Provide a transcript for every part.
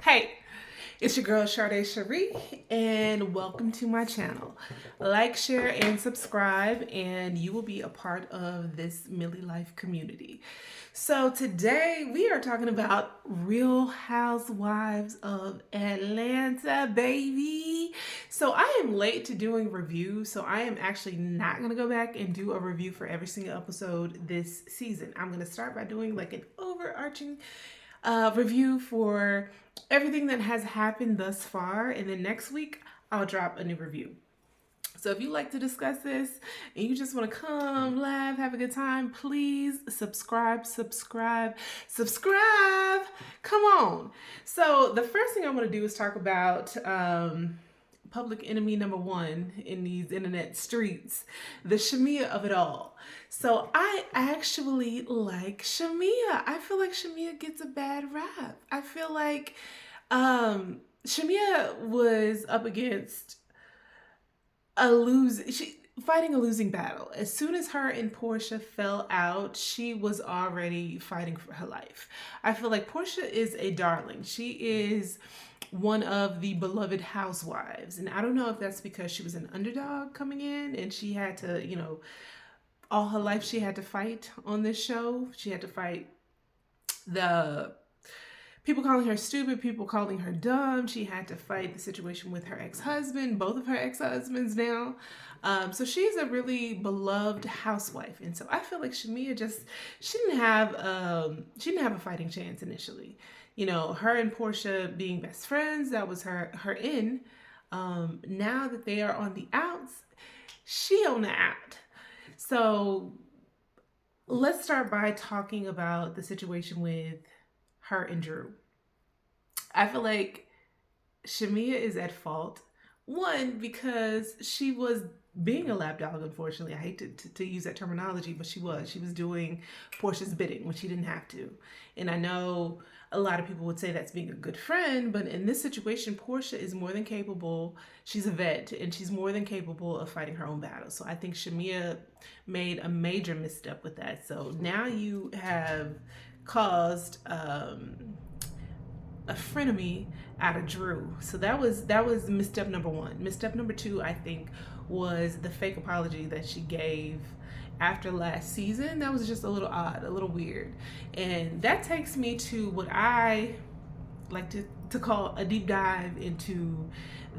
Hey, it's your girl Sade Cherie, and welcome to my channel. Like, share, and subscribe, and you will be a part of this Millie Life community. So today we are talking about Real Housewives of Atlanta, baby. So I am late to doing reviews, so I am actually not gonna go back and do a review for every single episode this season. I'm gonna start by doing like an overarching review for everything that has happened thus far, and then next week I'll drop a new review. So if you like to discuss this and you just want to come, laugh, have a good time, please subscribe. Come on. So the first thing I want to do is talk about public enemy number one in these internet streets, the Shamea of it all. So I actually like Shamea. I feel like Shamea gets a bad rap. I feel like Shamea was up against fighting a losing battle. As soon as her and Portia fell out, she was already fighting for her life. I feel like Portia is a darling. She is one of the beloved housewives. And I don't know if that's because she was an underdog coming in and she had to, all her life she had to fight on this show. She had to fight the people calling her stupid, people calling her dumb. She had to fight the situation with her ex-husband, both of her ex-husbands now. So she's a really beloved housewife. And so I feel like Shamea she didn't have a fighting chance initially. Her and Portia being best friends, that was her in. Now that they are on the outs, she on the out. So let's start by talking about the situation with her and Drew. I feel like Shamea is at fault. One, because she was being a lapdog, unfortunately. I hate to use that terminology, but she was. She was doing Portia's bidding when she didn't have to. And I know a lot of people would say that's being a good friend, but in this situation, Portia is more than capable. She's a vet, and she's more than capable of fighting her own battles. So I think Shamea made a major misstep with that. So now you have caused a frenemy out of Drew. So that was misstep number one. Misstep number two, I think, was the fake apology that she gave after last season. That was just a little odd, a little weird. And that takes me to what I like to call a deep dive into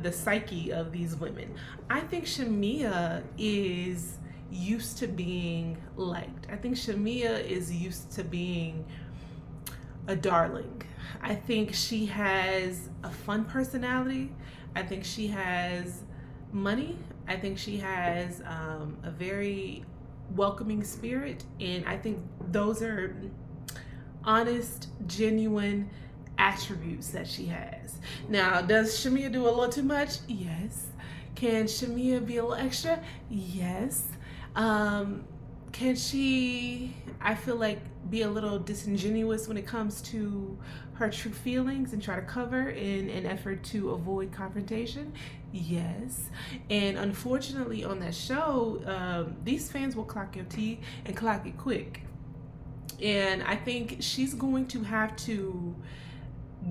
the psyche of these women. I think Shamea is used to being liked. I think Shamea is used to being a darling. I think she has a fun personality. I think she has money. I think she has a very welcoming spirit. And I think those are honest, genuine attributes that she has. Now, does Shamea do a little too much? Yes. Can Shamea be a little extra? Yes. Can she, I feel like, be a little disingenuous when it comes to her true feelings and try to cover in an effort to avoid confrontation? Yes. And unfortunately on that show, these fans will clock your tea and clock it quick. And I think she's going to have to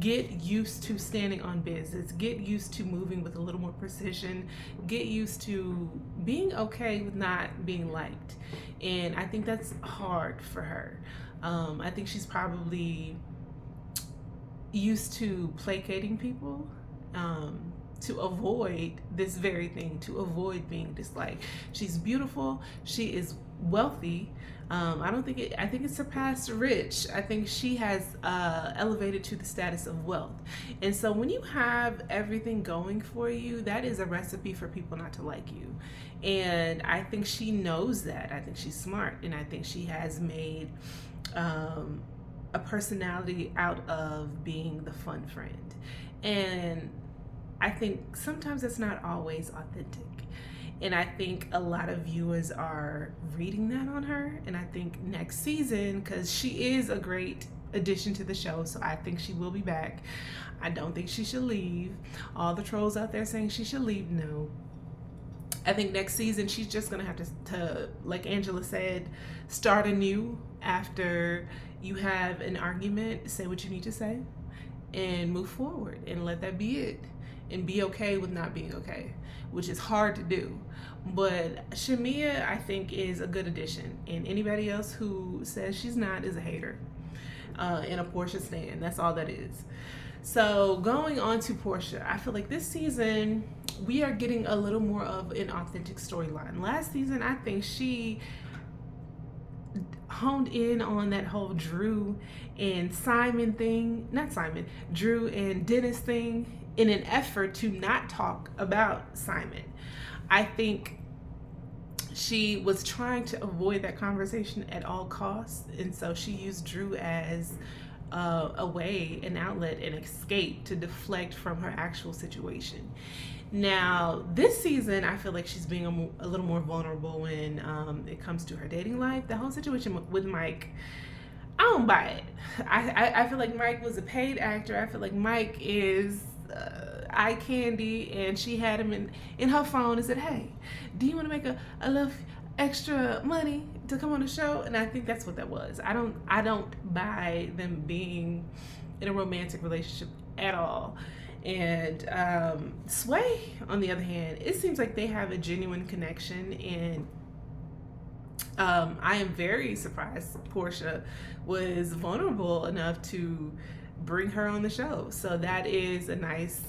get used to standing on business, get used to moving with a little more precision, get used to being okay with not being liked. And I think that's hard for her. I think she's probably used to placating people, to avoid this very thing, to avoid being disliked. She's beautiful. She is wealthy. I think it's surpassed rich. I think she has elevated to the status of wealth. And so when you have everything going for you, that is a recipe for people not to like you. And I think she knows that. I think she's smart, and I think she has made a personality out of being the fun friend. And I think sometimes that's not always authentic. And I think a lot of viewers are reading that on her. And I think next season, because she is a great addition to the show, so I think she will be back. I don't think she should leave. All the trolls out there saying she should leave, no. I think next season she's just gonna have to, like Angela said, start anew. After you have an argument, say what you need to say, and move forward and let that be it and be okay with not being okay, which is hard to do. But Shamia, I think, is a good addition, and anybody else who says she's not is a hater and a Portia stan. That's all that is. So going on to Portia, I feel like this season we are getting a little more of an authentic storyline. Last season, I think she honed in on that whole Drew and Simon thing, not Simon, Drew and Dennis thing, in an effort to not talk about Simon. I think she was trying to avoid that conversation at all costs, and so she used Drew as a way, an outlet, an escape to deflect from her actual situation. Now, this season, I feel like she's being a little more vulnerable when it comes to her dating life. The whole situation with Mike, I don't buy it. I feel like Mike was a paid actor. I feel like Mike is eye candy, and she had him in her phone and said, hey, do you want to make a little extra money to come on the show? And I think that's what that was. I don't buy them being in a romantic relationship at all. And Sway, on the other hand, it seems like they have a genuine connection, and I am very surprised Portia was vulnerable enough to bring her on the show. So that is a nice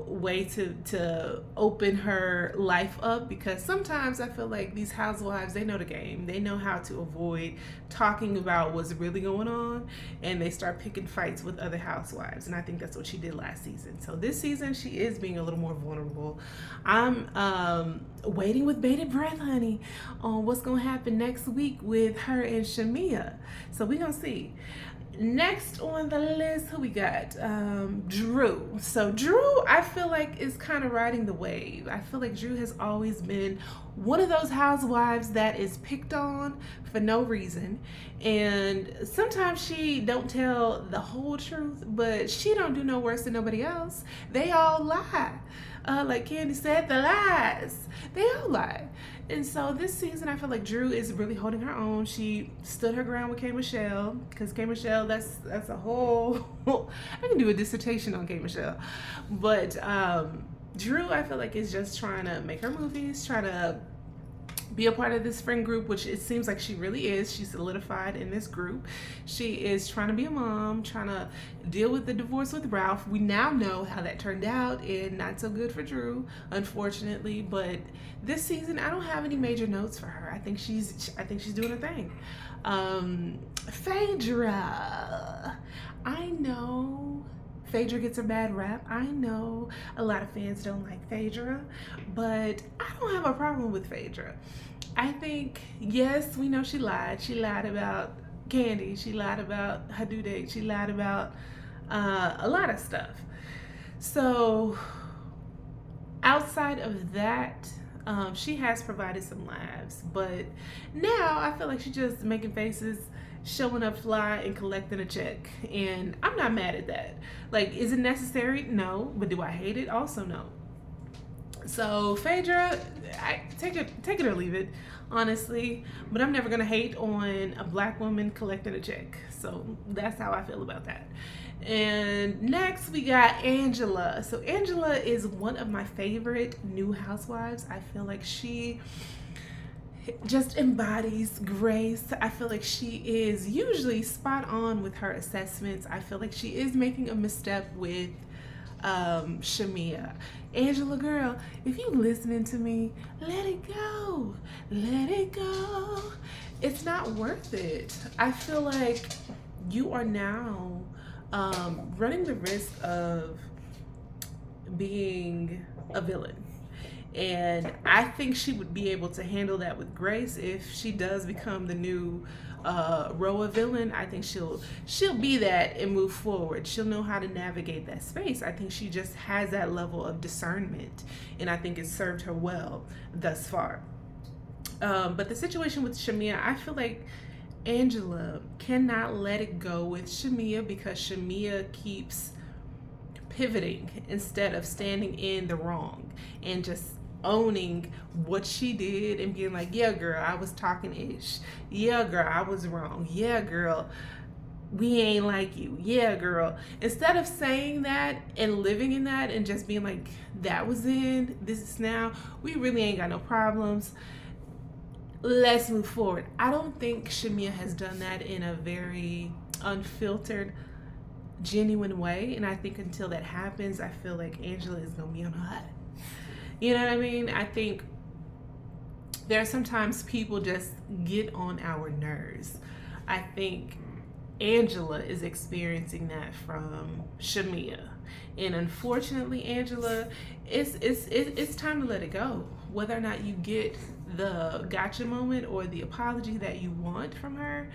way to open her life up, because sometimes I feel like these housewives, they know the game. They know how to avoid talking about what's really going on, and they start picking fights with other housewives, and I think that's what she did last season. So this season she is being a little more vulnerable. I'm waiting with bated breath, honey, on what's gonna happen next week with her and Shamia. So we're gonna see. Next on the list, who we got? Drew. So Drew, I feel like, is kind of riding the wave. I feel like Drew has always been one of those housewives that is picked on for no reason, and sometimes she don't tell the whole truth, but she don't do no worse than nobody else. They all lie. Like Candy said, the lies. They all lie. And so this season, I feel like Drew is really holding her own. She stood her ground with K. Michelle, because K. Michelle, that's a whole, I can do a dissertation on K. Michelle. But Drew, I feel like, is just trying to make her movies, trying to be a part of this friend group, which it seems like she really is. She's solidified in this group. She is trying to be a mom, trying to deal with the divorce with Ralph. We now know how that turned out, and not so good for Drew, unfortunately. But this season, I don't have any major notes for her. I think she's doing her thing. Phaedra, I know Phaedra gets a bad rap. I know a lot of fans don't like Phaedra, but I don't have a problem with Phaedra. I think, yes, we know she lied. She lied about Candy. She lied about her due date. She lied about a lot of stuff. So outside of that, she has provided some laughs, but now I feel like she's just making faces, showing up fly, and collecting a check, and I'm not mad at that. Like, is it necessary? No. But do I hate it? Also no. So Phaedra, I take it or leave it, honestly, but I'm never gonna hate on a black woman collecting a check. So that's how I feel about that. And next we got Angela. So Angela is one of my favorite new housewives. I feel like she just embodies grace. I feel like she is usually spot on with her assessments. I feel like she is making a misstep with Shamia. Angela, girl, if you listening to me, let it go. Let it go. It's not worth it. I feel like you are now running the risk of being a villain. And I think she would be able to handle that with grace if she does become the new Rhoa villain. I think she'll be that and move forward. She'll know how to navigate that space. I think she just has that level of discernment, and I think it's served her well thus far. But the situation with Shamia, I feel like Angela cannot let it go with Shamia, because Shamia keeps pivoting instead of standing in the wrong and just owning what she did and being like, yeah girl, I was talking ish, yeah girl, I was wrong, yeah girl, we ain't like you. Yeah, girl. Instead of saying that and living in that and just being like, that was in, this is now, we really ain't got no problems. Let's move forward. I don't think Shamia has done that in a very unfiltered, genuine way. And I think until that happens, I feel like Angela is going to be on her high. You know what I mean? I think there are sometimes people just get on our nerves. I think Angela is experiencing that from Shamia. And unfortunately, Angela, it's time to let it go. Whether or not you get the gotcha moment or the apology that you want from her,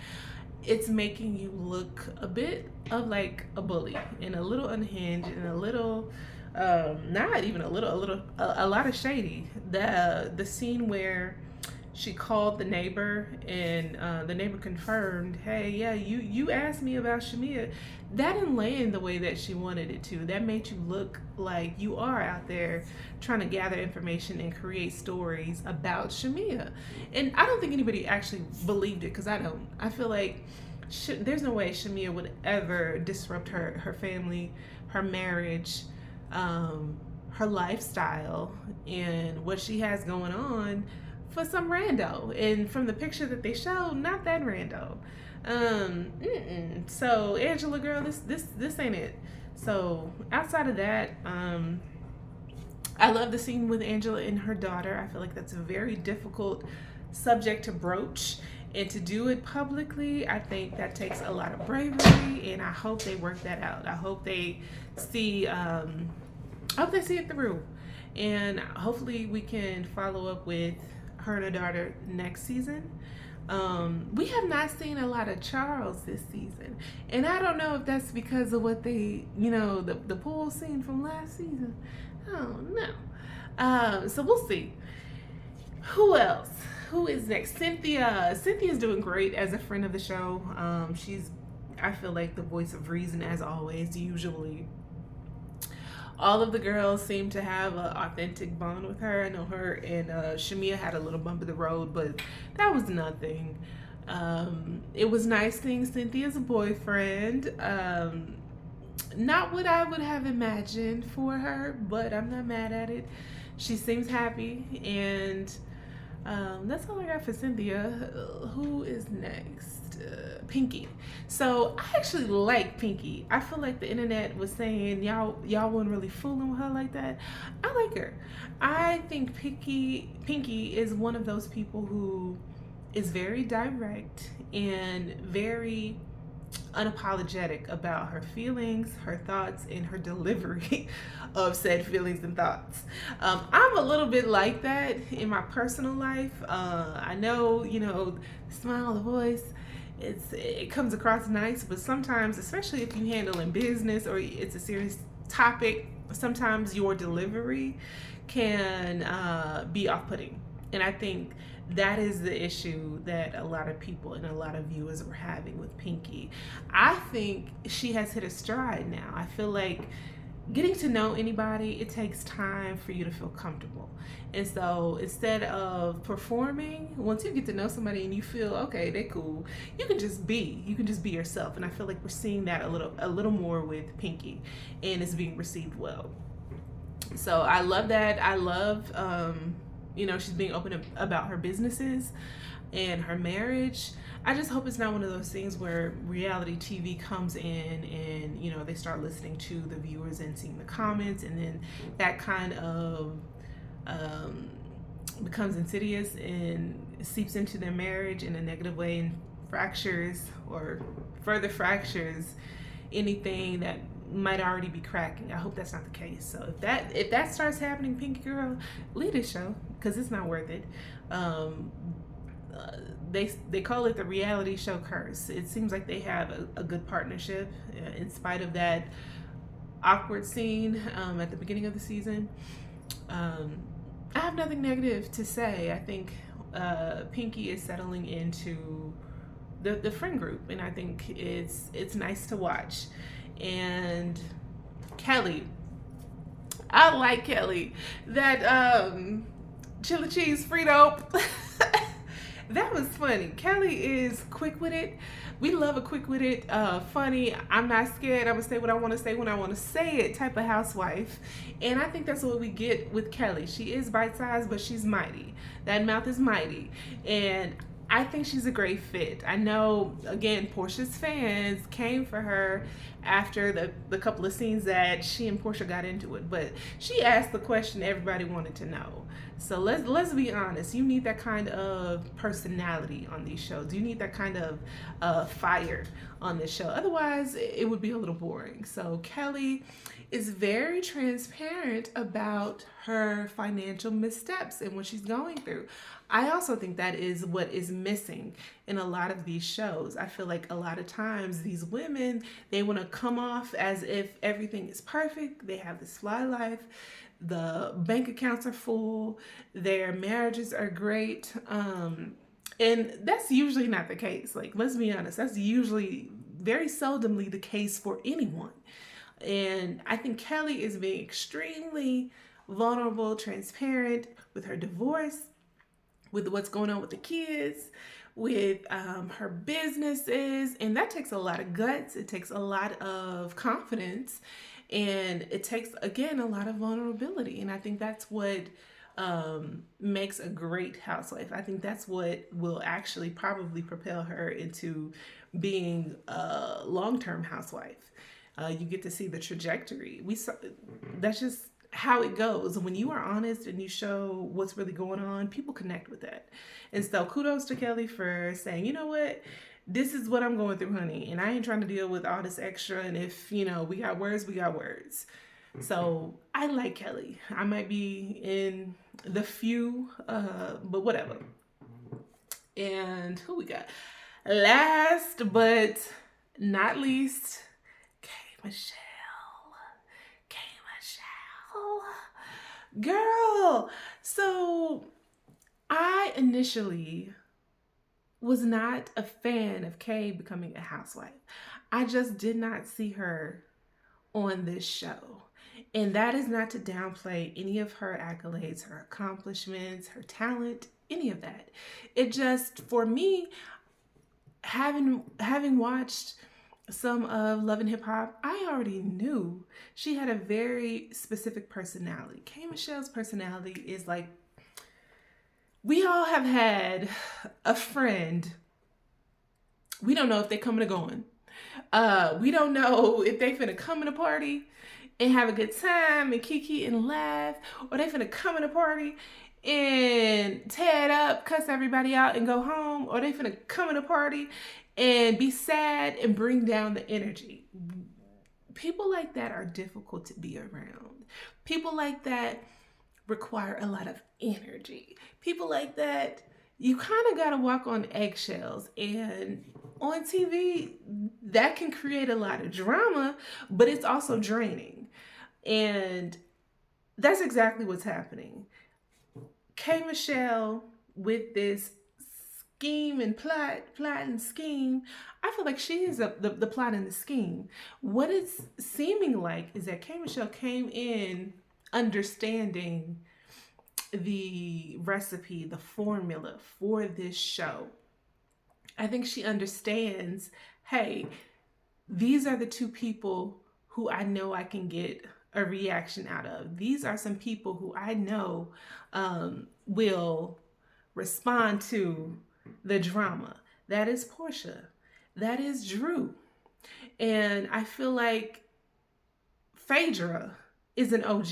it's making you look a bit of like a bully and a little unhinged and a little not even a little a lot of shady. The scene where she called the neighbor and the neighbor confirmed, hey, yeah, you asked me about Shamia. That didn't land the way that she wanted it to. That made you look like you are out there trying to gather information and create stories about Shamia. And I don't think anybody actually believed it, because I don't. I feel like there's no way Shamia would ever disrupt her family, her marriage, her lifestyle, and what she has going on for some rando. And from the picture that they showed, not that rando. So Angela, girl, this ain't it. So outside of that, I love the scene with Angela and her daughter. I feel like that's a very difficult subject to broach, and to do it publicly, I think that takes a lot of bravery, and I hope they work that out. I hope they see it through, and hopefully we can follow up with her and her daughter next season. We have not seen a lot of Charles this season, and I don't know if that's because of what they, the pool scene from last season. I don't know. So we'll see. Who else? Who is next? Cynthia. Cynthia's doing great as a friend of the show. She's, I feel like, the voice of reason as always, usually. All of the girls seem to have an authentic bond with her. I know her and Shamia had a little bump in the road, but that was nothing. It was nice seeing Cynthia's boyfriend. Not what I would have imagined for her, but I'm not mad at it. She seems happy, and that's all I got for Cynthia. Who is next? Pinky. So I actually like Pinky. I feel like the internet was saying y'all weren't really fooling with her like that. I like her. I think Pinky is one of those people who is very direct and very unapologetic about her feelings, her thoughts, and her delivery of said feelings and thoughts. I'm a little bit like that in my personal life. I know, the smile, the voice, it comes across nice, but sometimes, especially if you handle in business or it's a serious topic, sometimes your delivery can be off-putting. And I think that is the issue that a lot of people and a lot of viewers were having with Pinky. I think she has hit a stride now. I feel like getting to know anybody, it takes time for you to feel comfortable. And so instead of performing, once you get to know somebody and you feel, okay, they're cool, you can just be yourself. And I feel like we're seeing that a little more with Pinky, and it's being received well. So I love that. I love, she's being open about her businesses and her marriage. I just hope it's not one of those things where reality TV comes in and, they start listening to the viewers and seeing the comments, and then that kind of becomes insidious and seeps into their marriage in a negative way and fractures or further fractures anything that might already be cracking. I hope that's not the case. So if that starts happening, Pinky girl, leave this show, because it's not worth it. They call it the reality show curse. It seems like they have a good partnership in spite of that awkward scene at the beginning of the season. I have nothing negative to say. I think Pinky is settling into the friend group, and I think it's nice to watch. And Kelly, I like Kelly. That chili cheese Frito. That was funny. Kelly is quick-witted. We love a quick-witted, funny, I'm not scared, I'm gonna say what I want to say when I want to say it type of housewife. And I think that's what we get with Kelly. She is bite-sized, but she's mighty. That mouth is mighty. And I think she's a great fit. I know, again, Portia's fans came for her after the couple of scenes that she and Portia got into it, but she asked the question everybody wanted to know. So let's be honest. You need that kind of personality on these shows. You need that kind of fire on this show. Otherwise, it would be a little boring. So Kelly is very transparent about her financial missteps and what she's going through. I also think that is what is missing in a lot of these shows. I feel like a lot of times these women, they want to come off as if everything is perfect. They have this fly life. The bank accounts are full. Their marriages are great. And that's usually not the case. Like, let's be honest, that's usually very seldomly the case for anyone. And I think Kelly is being extremely vulnerable, transparent with her divorce, with what's going on with the kids, with her businesses. And that takes a lot of guts. It takes a lot of confidence. And it takes, again, a lot of vulnerability. And I think that's what makes a great housewife. I think that's what will actually probably propel her into being a long-term housewife. You get to see the trajectory. That's just how it goes. When you are honest and you show what's really going on, people connect with that. And so kudos to Kelly for saying, you know what, this is what I'm going through, honey, and I ain't trying to deal with all this extra. And if, we got words, we got words. So I like Kelly. I might be in the few, but whatever. And who we got? Last but not least, Michelle. Girl. So I initially was not a fan of Kay becoming a housewife. I just did not see her on this show. And that is not to downplay any of her accolades, her accomplishments, her talent, any of that. It just, for me, having watched some of Love and Hip Hop, I already knew she had a very specific personality. K. Michelle's personality is like, we all have had a friend. We don't know if they're coming or going. We don't know if they finna come in a party and have a good time and kiki and laugh, or they finna come in a party and tear it up, cuss everybody out and go home, or they finna come in a party and be sad and bring down the energy. People like that are difficult to be around. People like that require a lot of energy. People like that, you kind of got to walk on eggshells. And on TV, that can create a lot of drama, but it's also draining. And that's exactly what's happening. K. Michelle, with this scheme and plot and scheme, I feel like she is the plot and the scheme. What it's seeming like is that K. Michelle came in understanding the recipe, the formula for this show. I think she understands, hey, these are the two people who I know I can get a reaction out of. These are some people who I know will respond to the drama. That is Portia. That is Drew. And I feel like Phaedra is an OG.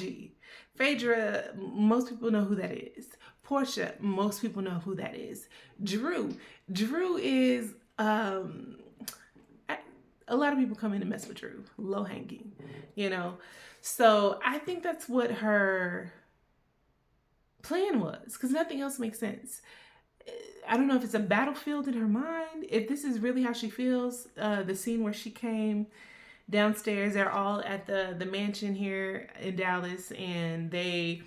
Phaedra, most people know who that is. Portia, most people know who that is. Drew is, a lot of people come in and mess with Drew. Low hanging, So I think that's what her plan was, because nothing else makes sense. I don't know if it's a battlefield in her mind, if this is really how she feels. The scene where she came downstairs, they're all at the mansion here in Dallas, and they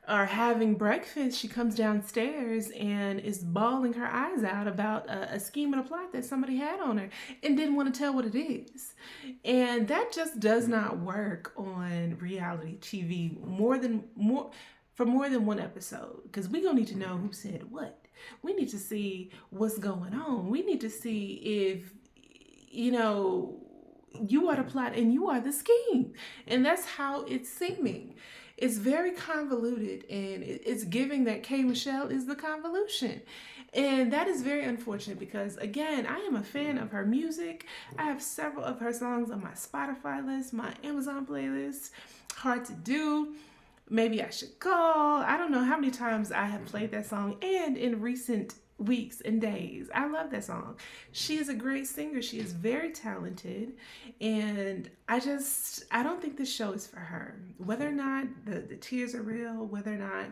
are having breakfast. She comes downstairs and is bawling her eyes out about a scheme and a plot that somebody had on her and didn't want to tell what it is. And that just does not work on reality TV for more than one episode, because we're gonna need to know who said what. We need to see what's going on. We need to see if, you know, you are the plot and you are the scheme. And that's how it's seeming. It's very convoluted, and it's giving that K Michelle is the convolution. And that is very unfortunate because, again, I am a fan of her music. I have several of her songs on my Spotify list, my Amazon playlist. Hard to Do. Maybe I Should Call. I don't know how many times I have played that song, and in recent weeks and days. I love that song. She is a great singer. She is very talented, and I don't think this show is for her. Whether or not the tears are real, whether or not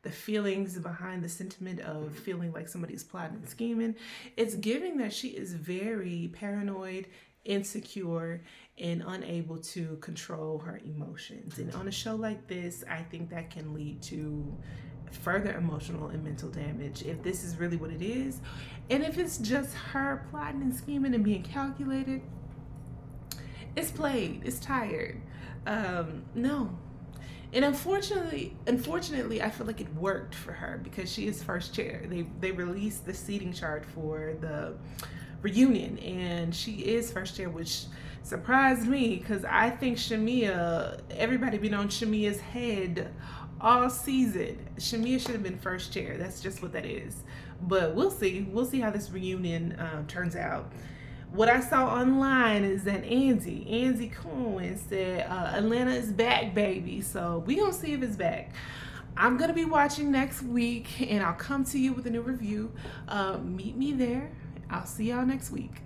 the feelings behind the sentiment of feeling like somebody's plotting and scheming, it's giving that she is very paranoid, insecure, and unable to control her emotions. And on a show like this, I think that can lead to further emotional and mental damage if this is really what it is. And if it's just her plotting and scheming and being calculated, it's played, it's tired. No. And unfortunately, I feel like it worked for her because she is first chair. They released the seating chart for the reunion, and she is first chair, which surprised me because I think Shamia, everybody been on Shamia's head all season. Shamia should have been first chair. That's just what that is. But we'll see. We'll see how this reunion turns out. What I saw online is that Andy Cohen said Atlanta is back, baby. So we gonna see if it's back. I'm gonna be watching next week, and I'll come to you with a new review. Meet me there. I'll see y'all next week.